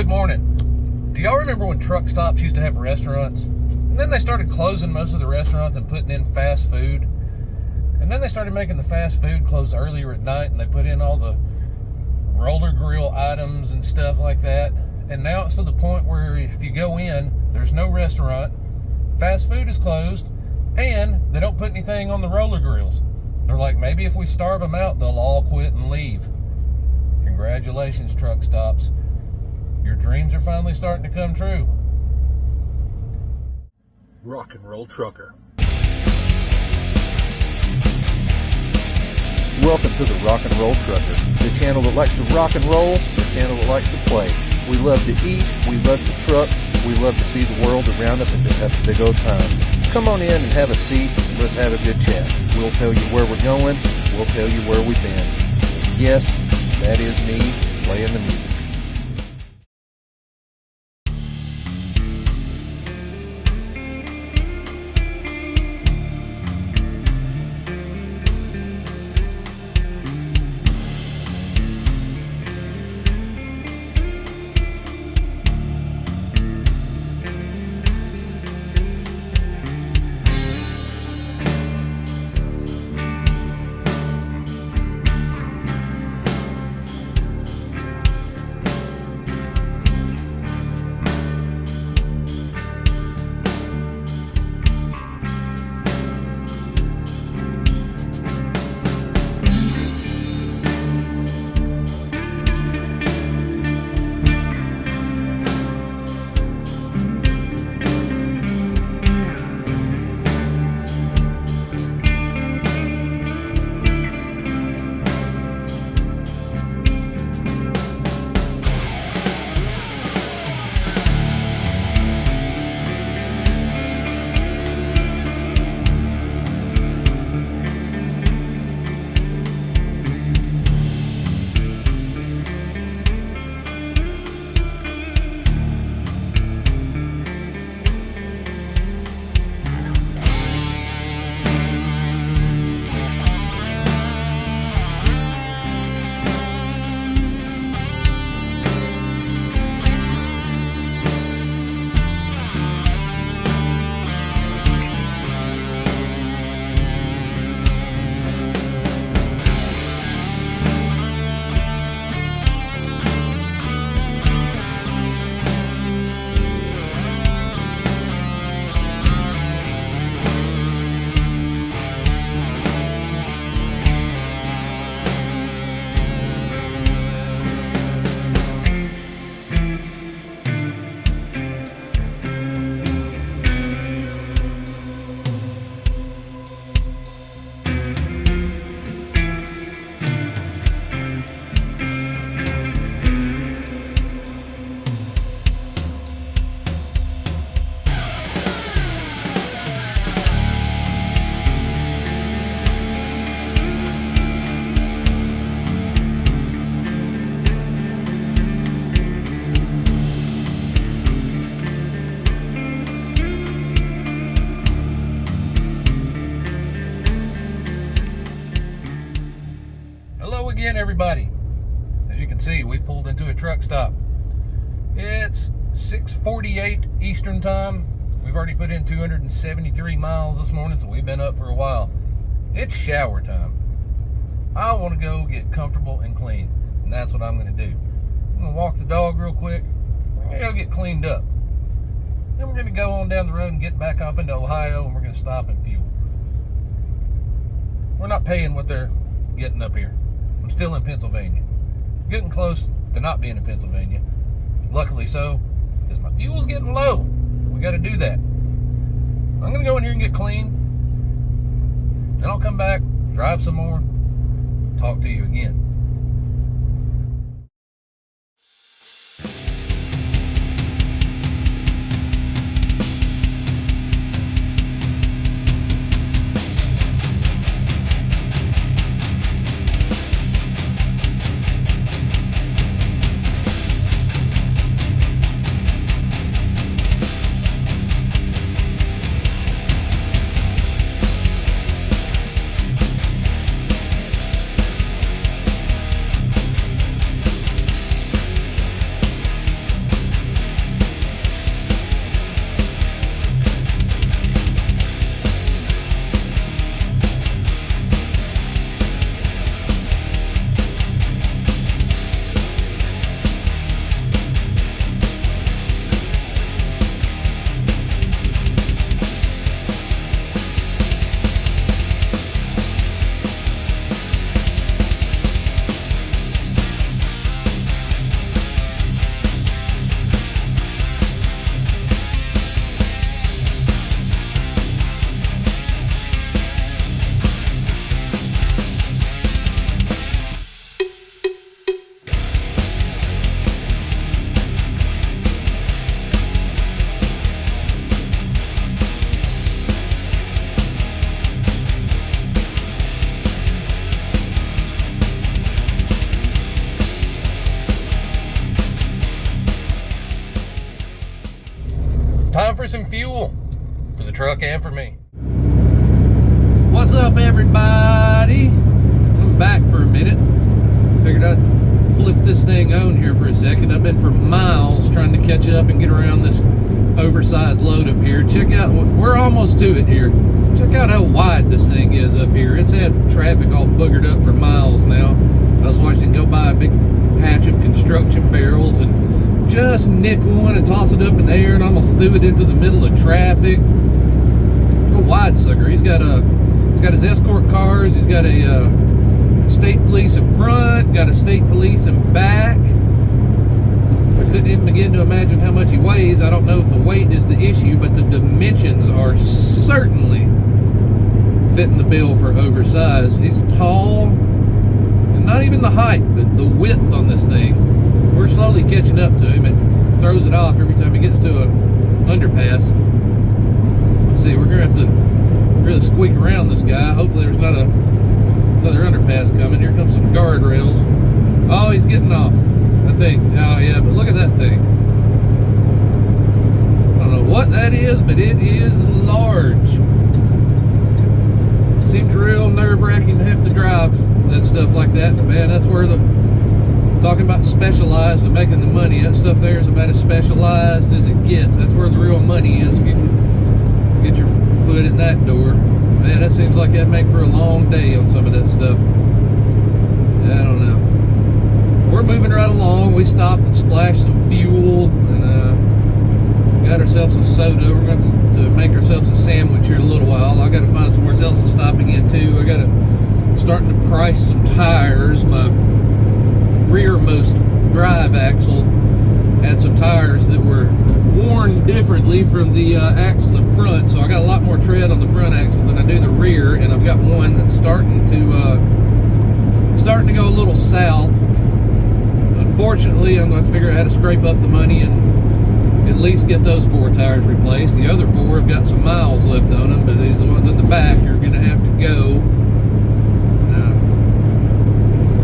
Good morning. Do y'all remember when truck stops used to have restaurants? And then they started closing most of the restaurants and putting in fast food. And then they started making the fast food close earlier at night, and they put in all the roller grill items and stuff like that. And now it's to the point where if you go in, there's no restaurant, fast food is closed, and they don't put anything on the roller grills. They're like, maybe if we starve them out, they'll all quit and leave. Congratulations, truck stops. Your dreams are finally starting to come true. Rock and Roll Trucker. Welcome to the Rock and Roll Trucker, the channel that likes to rock and roll, the channel that likes to play. We love to eat, we love to truck, we love to see the world around us and just have a big old time. Come on in and have a seat, let's have a good chat. We'll tell you where we're going, we'll tell you where we've been. Yes, that is me playing the music. Again, everybody, as you can see, we've pulled into a truck stop. It's 6:48 Eastern time. We've already put in 273 miles this morning, so we've been up for a while. It's shower time. I want to go get comfortable and clean, and that's what I'm going to do. I'm going to walk the dog real quick. We're going to go get cleaned up. Then we're going to go on down the road and get back off into Ohio, and we're going to stop and fuel. We're not paying what they're getting up here. I'm still in Pennsylvania. Getting close to not being in Pennsylvania. Luckily so, because my fuel's getting low. We got to do that. I'm going to go in here and get clean. Then I'll come back, drive some more, talk to you again. for some fuel for the truck and for me. What's up, everybody? I'm back for a minute. Figured I'd flip this thing on here for a second. I've been for miles trying to catch up and get around this oversized load up here. Check out, we're almost to it here. Check out how wide this thing is up here. It's had traffic all boogered up for miles now. I was watching it go by a big patch of construction barrels and just nick one and toss it up in the air and almost threw it into the middle of traffic. A wide sucker. He's got his escort cars. He's got a state police in front, got a state police in back. I couldn't even begin to imagine how much he weighs. I don't know if the weight is the issue, but the dimensions are certainly fitting the bill for oversized. He's tall, and not even the height, but the width on this thing. We're slowly catching up to him. It throws it off every time he gets to a underpass. Let's see, we're gonna have to really squeak around this guy. Hopefully there's not another underpass coming. Here comes some guardrails. Oh, he's getting off, I think. Oh yeah, but look at that thing. I don't know what that is, but it is large. Seems real nerve-wracking to have to drive that stuff like that, but man, that's where talking about specialized and making the money, that stuff there is about as specialized as it gets. That's where the real money is, if you can get your foot in that door. Man, that seems like that'd make for a long day on some of that stuff. I don't know. We're moving right along. We stopped and splashed some fuel and got ourselves a soda. We're going to make ourselves a sandwich here in a little while. I got to find somewhere else to stop again too. I got to starting to price some tires. My rearmost drive axle had some tires that were worn differently from the axle in front, so I got a lot more tread on the front axle than I do the rear, and I've got one that's starting to go a little south. Unfortunately, I'm going to figure out how to scrape up the money and at least get those 4 tires replaced. The other 4 have got some miles left on them, but these are the ones in the back are going to have to go.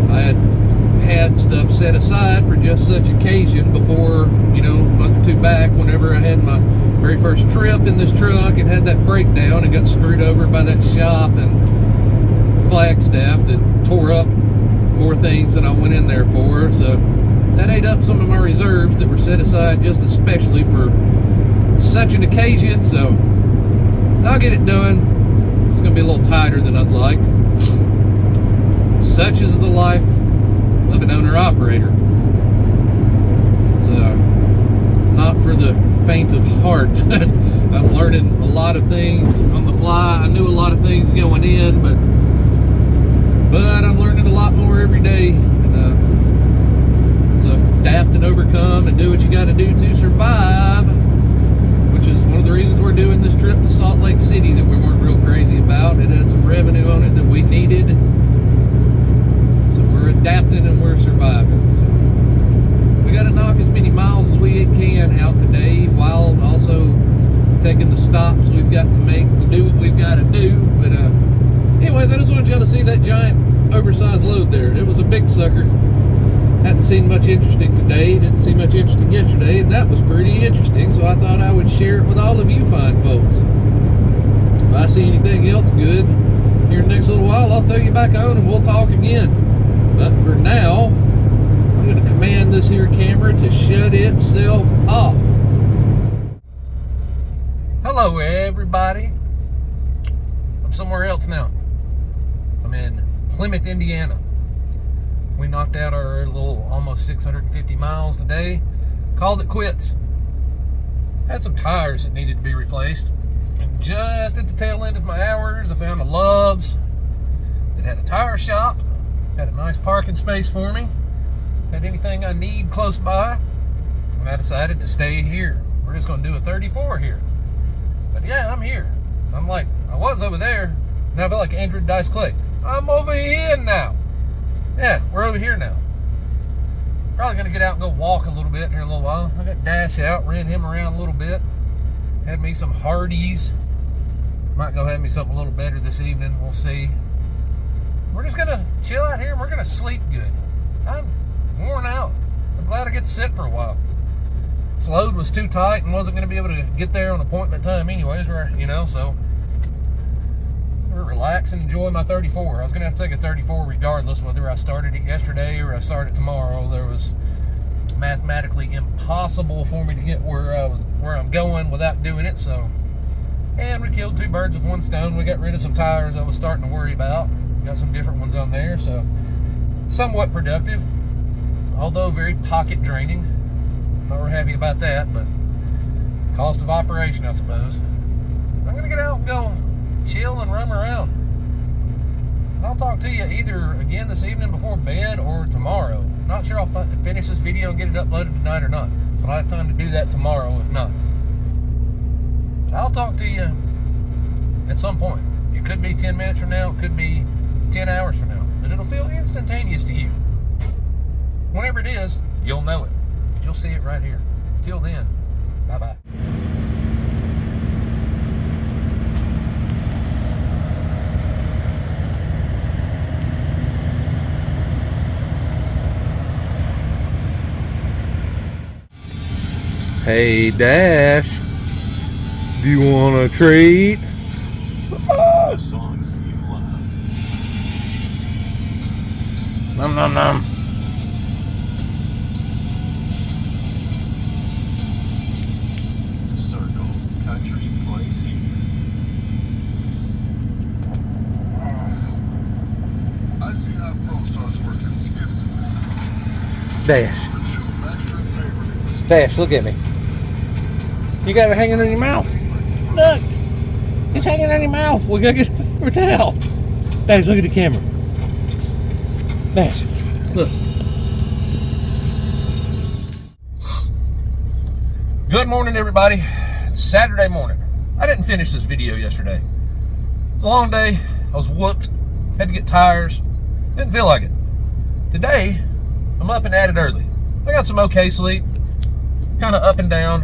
I had stuff set aside for just such occasion before, a month or 2 back, whenever I had my very first trip in this truck and had that breakdown and got screwed over by that shop and Flagstaff that tore up more things than I went in there for. So that ate up some of my reserves that were set aside just especially for such an occasion. So I'll get it done. It's going to be a little tighter than I'd like. Such is the life of an owner-operator. It's not for the faint of heart. I'm learning a lot of things on the fly. I knew a lot of things going in, but I'm learning a lot more every day. And, so adapt and overcome and do what you got to do to survive, which is one of the reasons we're doing this trip to Salt Lake City that we weren't real crazy about. It had some revenue on it that we needed. We're adapting and we're surviving. So we got to knock as many miles as we can out today, while also taking the stops we've got to make to do what we've got to do. But anyways, I just wanted y'all to see that giant oversized load there. It was a big sucker. Hadn't seen much interesting today. Didn't see much interesting yesterday, and that was pretty interesting. So I thought I would share it with all of you fine folks. If I see anything else good here in the next little while, I'll throw you back on and we'll talk again. But for now, I'm going to command this here camera to shut itself off. Hello, everybody. I'm somewhere else now. I'm in Plymouth, Indiana. We knocked out our little almost 650 miles today. Called it quits. Had some tires that needed to be replaced. And just at the tail end of my hours, I found a Love's that had a tire shop. Had a nice parking space for me. Had anything I need close by. And I decided to stay here. We're just going to do a 34 here. But yeah, I'm here. I'm like, I was over there. Now I feel like Andrew Dice Clay. I'm over here now. Yeah, we're over here now. Probably going to get out and go walk a little bit here in a little while. I got Dash out, ran him around a little bit. Had me some Hardee's. Might go have me something a little better this evening. We'll see. We're just going to chill out here and we're going to sleep good. I'm worn out. I'm glad I get to sit for a while. This load was too tight and wasn't going to be able to get there on appointment time anyways, so relax and enjoy my 34. I was going to have to take a 34 regardless, whether I started it yesterday or I started tomorrow. There was mathematically impossible for me to get where I'm going without doing it. So, and we killed two birds with one stone. We got rid of some tires I was starting to worry about. Got some different ones on there, so somewhat productive, although very pocket draining. Not real happy about that, but cost of operation, I suppose. I'm going to get out and go chill and roam around. And I'll talk to you either again this evening before bed or tomorrow. Not sure I'll finish this video and get it uploaded tonight or not, but I'll have time to do that tomorrow if not. But I'll talk to you at some point. It could be 10 minutes from now, it could be 10 hours from now, but it'll feel instantaneous to you. Whenever it is, you'll know it. You'll see it right here. Till then, bye-bye. Hey Dash, do you want a treat? The songs you love. Nom nom nom. Circle Country Place here. I see how Pro starts working. It's Dash, the two master favorites. Dash, look at me. You got it hanging in your mouth. Look, it's hanging in your mouth. We gotta get a paper towel. Dash, look at the camera. Dash, look. Good morning, everybody. It's Saturday morning. I didn't finish this video yesterday. It's a long day. I was whooped. Had to get tires. Didn't feel like it. Today, I'm up and at it early. I got some okay sleep. Kind of up and down.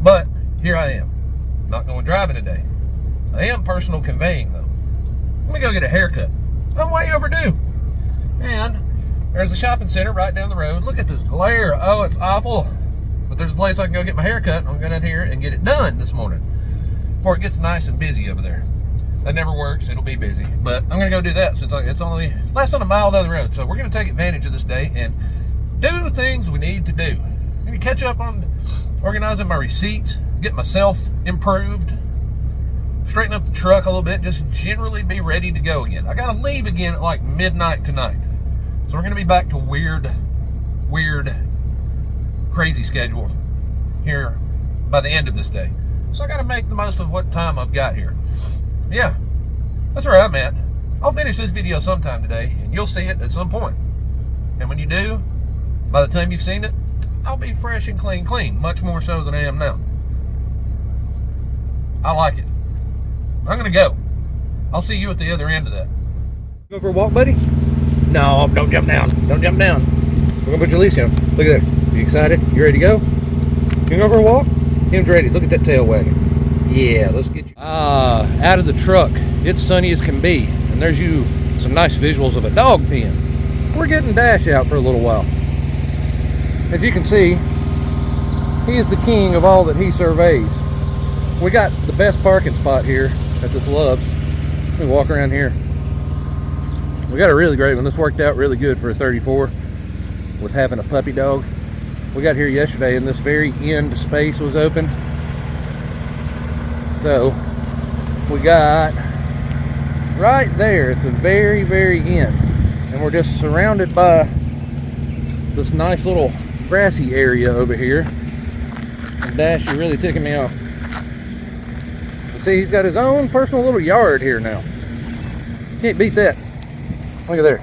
But here I am. Not going driving today. I am personal conveying, though. Let me go get a haircut. I'm way overdue. And there's a shopping center right down the road. Look at this glare. Oh, it's awful. But there's a place I can go get my hair cut. I'm going in here and get it done this morning before it gets nice and busy over there. That never works. It'll be busy. But I'm going to go do that since it's only less than a mile down the road. So we're going to take advantage of this day and do the things we need to do. I need to catch up on organizing my receipts, get myself improved, straighten up the truck a little bit, just generally be ready to go again. I got to leave again at like midnight tonight. So we're going to be back to weird, crazy schedule here by the end of this day. So I got to make the most of what time I've got here. Yeah, that's where I'm at. I'll finish this video sometime today, and you'll see it at some point. And when you do, by the time you've seen it, I'll be fresh and clean, much more so than I am now. I like it. I'm going to go. I'll see you at the other end of that. Go for a walk, buddy? No, don't jump down. Don't jump down. We're gonna put your leash on. Look at there. You excited? You ready to go? You gonna go for a walk? Him's ready. Look at that tail wagging. Yeah, let's get you. Out of the truck. It's sunny as can be. And there's some nice visuals of a dog pen. We're getting Dash out for a little while. As you can see, he is the king of all that he surveys. We got the best parking spot here at this Love's. Let me walk around here. We got a really great one. This worked out really good for a 34 with having a puppy dog. We got here yesterday and this very end space was open. So we got right there at the very, very end. And we're just surrounded by this nice little grassy area over here. And Dash, you're really ticking me off. You see, he's got his own personal little yard here now. Can't beat that. Look at there.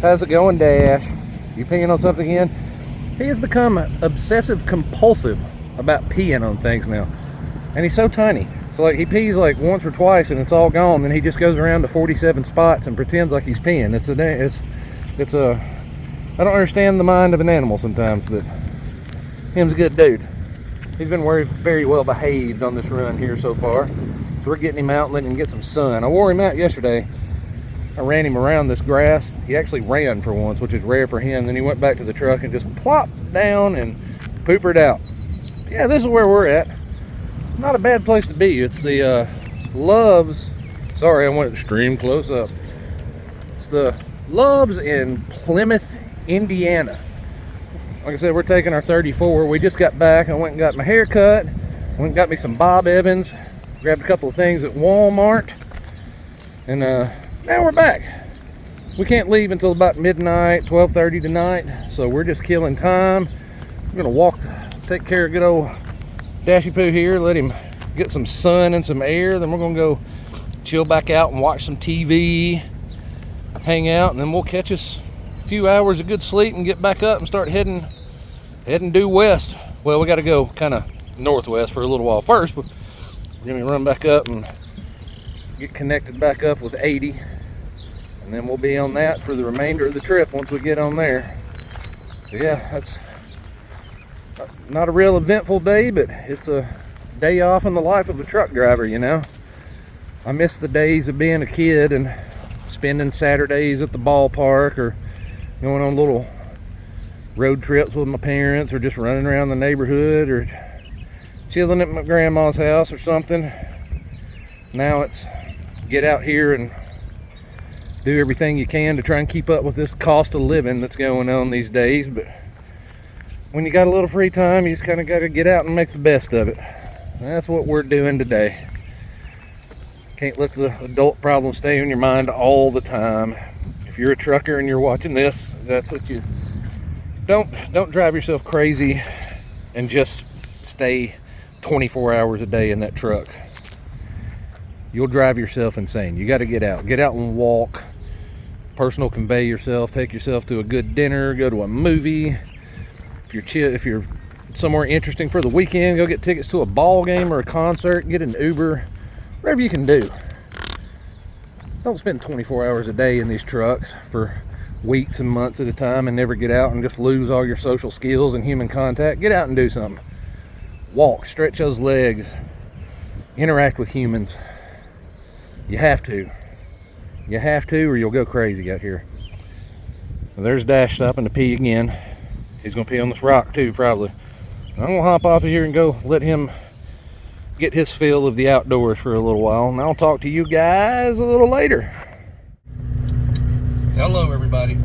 How's it going, Dash? You peeing on something again? He has become obsessive compulsive about peeing on things now. And he's so tiny. So like he pees like once or twice and it's all gone. Then he just goes around to 47 spots and pretends like he's peeing. I don't understand the mind of an animal sometimes, but him's a good dude. He's been very well behaved on this run here so far. So we're getting him out and letting him get some sun. I wore him out yesterday I ran him around this grass. He actually ran for once, which is rare for him. Then he went back to the truck and just plopped down and poopered out. Yeah, this is where we're at. Not a bad place to be. It's the Loves. Sorry, I went extreme close up. It's the Loves in Plymouth, Indiana. Like I said, we're taking our 34. We just got back. I went and got my hair cut. Went and got me some Bob Evans. Grabbed a couple of things at Walmart. And now we're back. We can't leave until about midnight, 12:30 tonight. So we're just killing time. I'm gonna walk, take care of good old Dashy Poo here, let him get some sun and some air. Then we're gonna go chill back out and watch some TV, hang out, and then we'll catch us a few hours of good sleep and get back up and start heading due west. Well, we got to go kind of northwest for a little while first, but we're gonna run back up and get connected back up with 80, and then we'll be on that for the remainder of the trip once we get on there. So yeah, that's not a real eventful day, but it's a day off in the life of a truck driver, you know. I miss the days of being a kid and spending Saturdays at the ballpark or going on little road trips with my parents or just running around the neighborhood or chilling at my grandma's house or something. Now it's get out here and do everything you can to try and keep up with this cost of living that's going on these days. But when you got a little free time, you just kind of got to get out and make the best of it. That's what we're doing today. Can't let the adult problem stay on your mind all the time. If you're a trucker and you're watching this, that's what you don't drive yourself crazy and just stay 24 hours a day in that truck. You'll drive yourself insane. You got to get out and walk, personal convey yourself, take yourself to a good dinner, go to a movie. If you're somewhere interesting for the weekend, go get tickets to a ball game or a concert, get an Uber, whatever you can do. Don't spend 24 hours a day in these trucks for weeks and months at a time and never get out and just lose all your social skills and human contact. Get out and do something. Walk, stretch those legs, interact with humans. You have to. You have to, or you'll go crazy out here. So there's Dash stopping to pee again. He's gonna pee on this rock too, probably. I'm gonna hop off of here and go let him get his fill of the outdoors for a little while, and I'll talk to you guys a little later. Hello, everybody.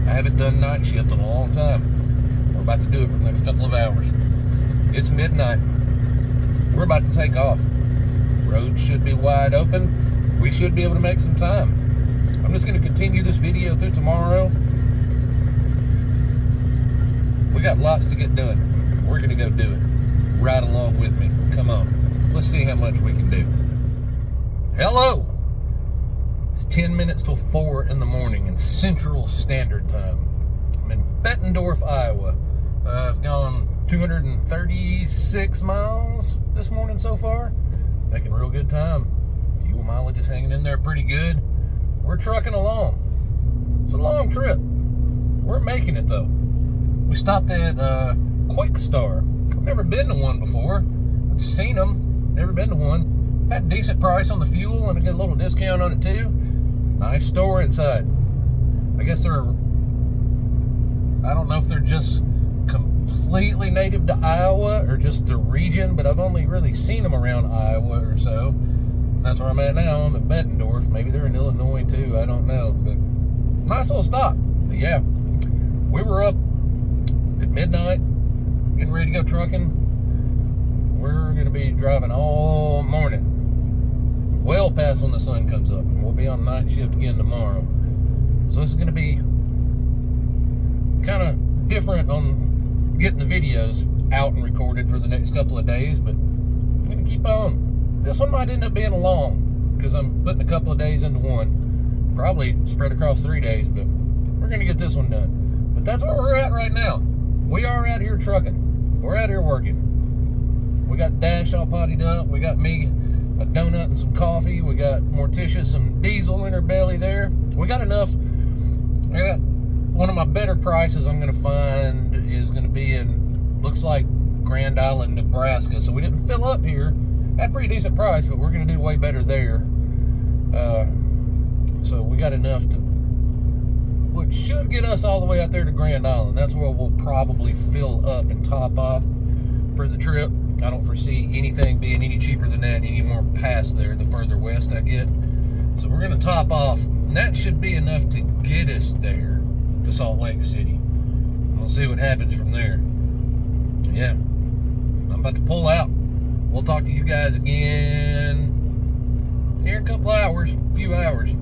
I haven't done night shift in a long time. We're about to do it for the next couple of hours. It's midnight. We're about to take off. Roads should be wide open. We should be able to make some time. I'm just going to continue this video through tomorrow. We got lots to get done. We're going to go do it. Ride along with me. Come on. Let's see how much we can do. Hello. It's 10 minutes till 4 in the morning in Central Standard Time. I'm in Bettendorf, Iowa. I've gone 236 miles this morning so far. Making real good time. Fuel mileage is hanging in there pretty good. We're trucking along. It's a long trip. We're making it though. We stopped at Quick Star. I've never been to one before. I've seen them. Never been to one. Had a decent price on the fuel and I get a little discount on it too. Nice store inside. I guess I don't know if they're just completely native to Iowa or just the region, but I've only really seen them around Iowa or so. That's where I'm at now. I'm at Bettendorf. Maybe they're in Illinois too. I don't know. But nice little stop. But yeah, we were up at midnight, getting ready to go trucking. We're going to be driving all morning, well past when the sun comes up. And we'll be on night shift again tomorrow. So this is going to be kind of different on getting the videos out and recorded for the next couple of days, but I'm going to keep on. This one might end up being long because I'm putting a couple of days into one. Probably spread across 3 days, but we're going to get this one done. But that's where we're at right now. We are out here trucking. We're out here working. We got Dash all pottied up. We got me a donut and some coffee. We got Morticia some diesel in her belly there. We got enough. I got one of my better prices I'm going to find is going to be in, looks like Grand Island, Nebraska. So we didn't fill up here. Had a pretty decent price, but we're going to do way better there. So we got enough to, which should get us all the way out there to Grand Island. That's where we'll probably fill up and top off for the trip. I don't foresee anything being any cheaper than that any more past there the further west I get. So we're going to top off, and that should be enough to get us there to Salt Lake City. We'll see what happens from there. Yeah, I'm about to pull out. We'll talk to you guys again here in a couple hours, few hours.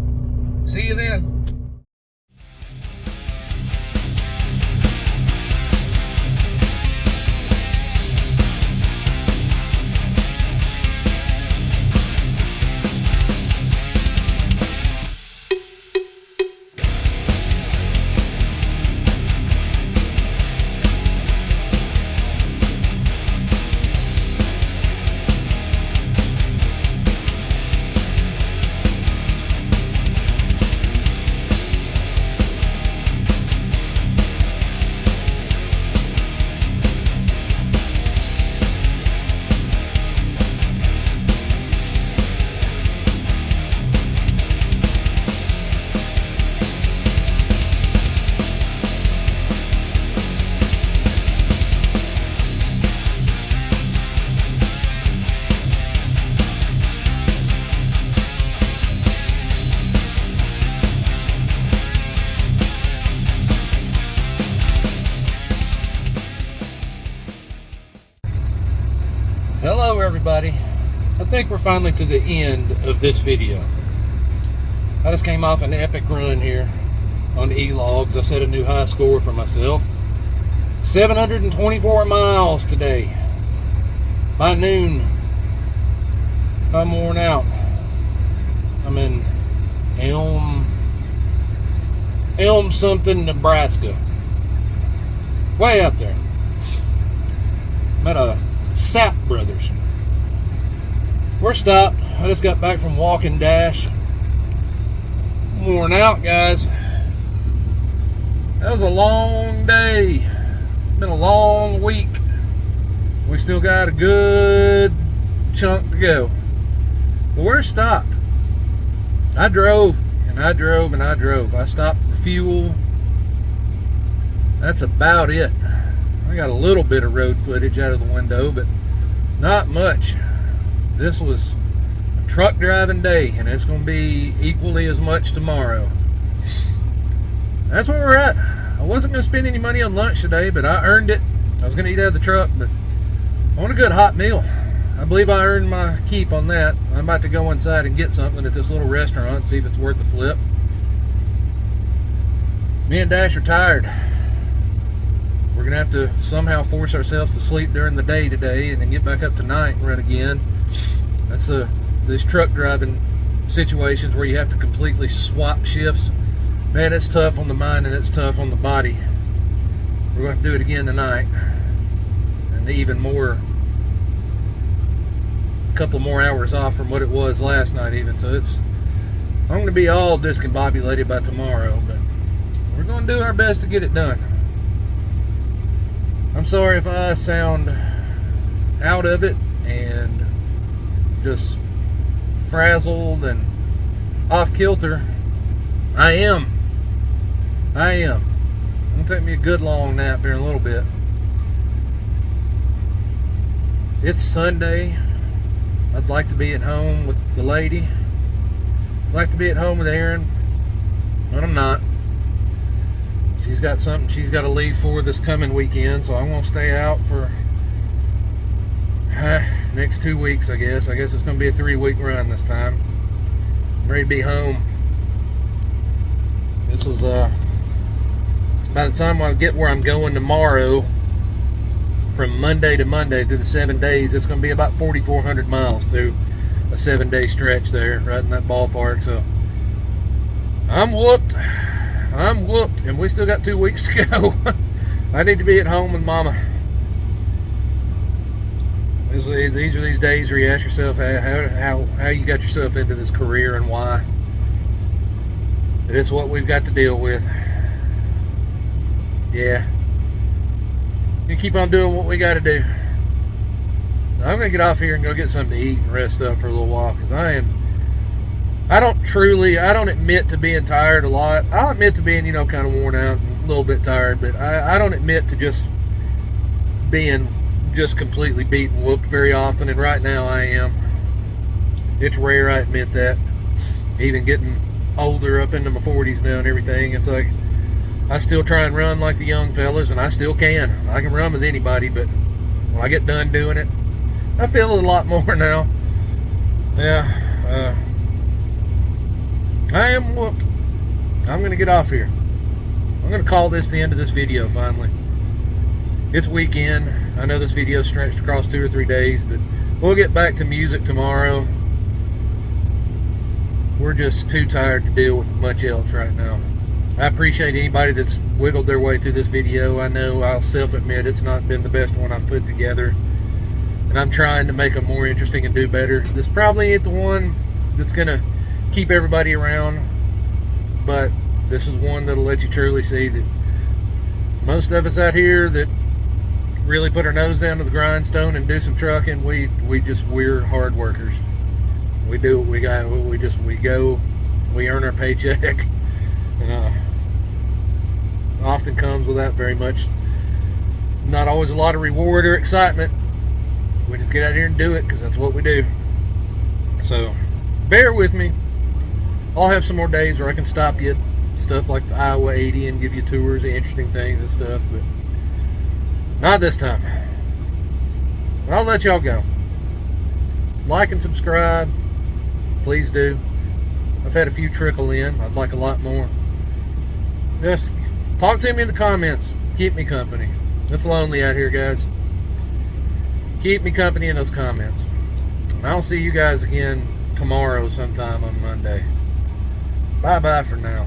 See you then. Hello everybody. I think we're finally to the end of this video. I just came off an epic run here on the E-Logs. I set a new high score for myself. 724 miles today. By noon, I'm worn out. I'm in Elm something, Nebraska. Way out there. I'm at a Sap Brothers. We're stopped. I just got back from Walking Dash. I'm worn out, guys. That was a long day. Been a long week. We still got a good chunk to go. But we're stopped. I drove and I drove and I drove. I stopped for fuel. That's about it. I got a little bit of road footage out of the window, but not much. This was a truck driving day, and it's going to be equally as much tomorrow. That's where we're at. I wasn't going to spend any money on lunch today, but I earned it. I was going to eat out of the truck, but I want a good hot meal. I believe I earned my keep on that. I'm about to go inside and get something at this little restaurant and see if it's worth the flip. Me and Dash are tired. We're going to have to somehow force ourselves to sleep during the day today and then get back up tonight and run again. That's these truck driving situations where you have to completely swap shifts. Man, it's tough on the mind and it's tough on the body. We're going to do it again tonight. And even more, a couple more hours off from what it was last night even. So I'm going to be all discombobulated by tomorrow, but we're going to do our best to get it done. I'm sorry if I sound out of it and just frazzled and off kilter. I am. I'm going to take me a good long nap here in a little bit. It's Sunday. I'd like to be at home with the lady. I'd like to be at home with Erin, but I'm not. She's got something she's got to leave for this coming weekend, so I'm going to stay out for next 2 weeks, I guess. I guess it's going to be a 3-week run this time. I'm ready to be home. This was, by the time I get where I'm going tomorrow, from Monday to Monday through the 7 days, it's going to be about 4,400 miles through a 7-day stretch there, right in that ballpark. So I'm whooped, and we still got 2 weeks to go. I need to be at home with Mama. These are these days where you ask yourself how you got yourself into this career and why. But it's what we've got to deal with. Yeah. You keep on doing what we got to do. I'm going to get off here and go get something to eat and rest up for a little while, because I I don't admit to being tired a lot. I'll admit to being, kind of worn out and a little bit tired, but I don't admit to just being just completely beaten, whooped very often, and right now I am. It's rare, I admit that. Even getting older, up into my 40s now and everything, it's like I still try and run like the young fellas, and I still can. I can run with anybody, but when I get done doing it, I feel a lot more now. Yeah, I am whooped. I'm going to get off here. I'm going to call this the end of this video finally. It's weekend. I know this video stretched across 2 or 3 days, but we'll get back to music tomorrow. We're just too tired to deal with much else right now. I appreciate anybody that's wiggled their way through this video. I know I'll self-admit it's not been the best one I've put together, and I'm trying to make them more interesting and do better. This probably ain't the one that's going to keep everybody around, but this is one that'll let you truly see that most of us out here that really put our nose down to the grindstone and do some trucking, we're hard workers. We do what we got. We go, we earn our paycheck, and often comes without very much, not always a lot of reward or excitement. We just get out here and do it because that's what we do. So bear with me. I'll have some more days where I can stop you at stuff like the Iowa 80 and give you tours of interesting things and stuff, but not this time. I'll let y'all go. Like and subscribe. Please do. I've had a few trickle in. I'd like a lot more. Just talk to me in the comments. Keep me company. It's lonely out here, guys. Keep me company in those comments. And I'll see you guys again tomorrow sometime on Monday. Bye-bye for now.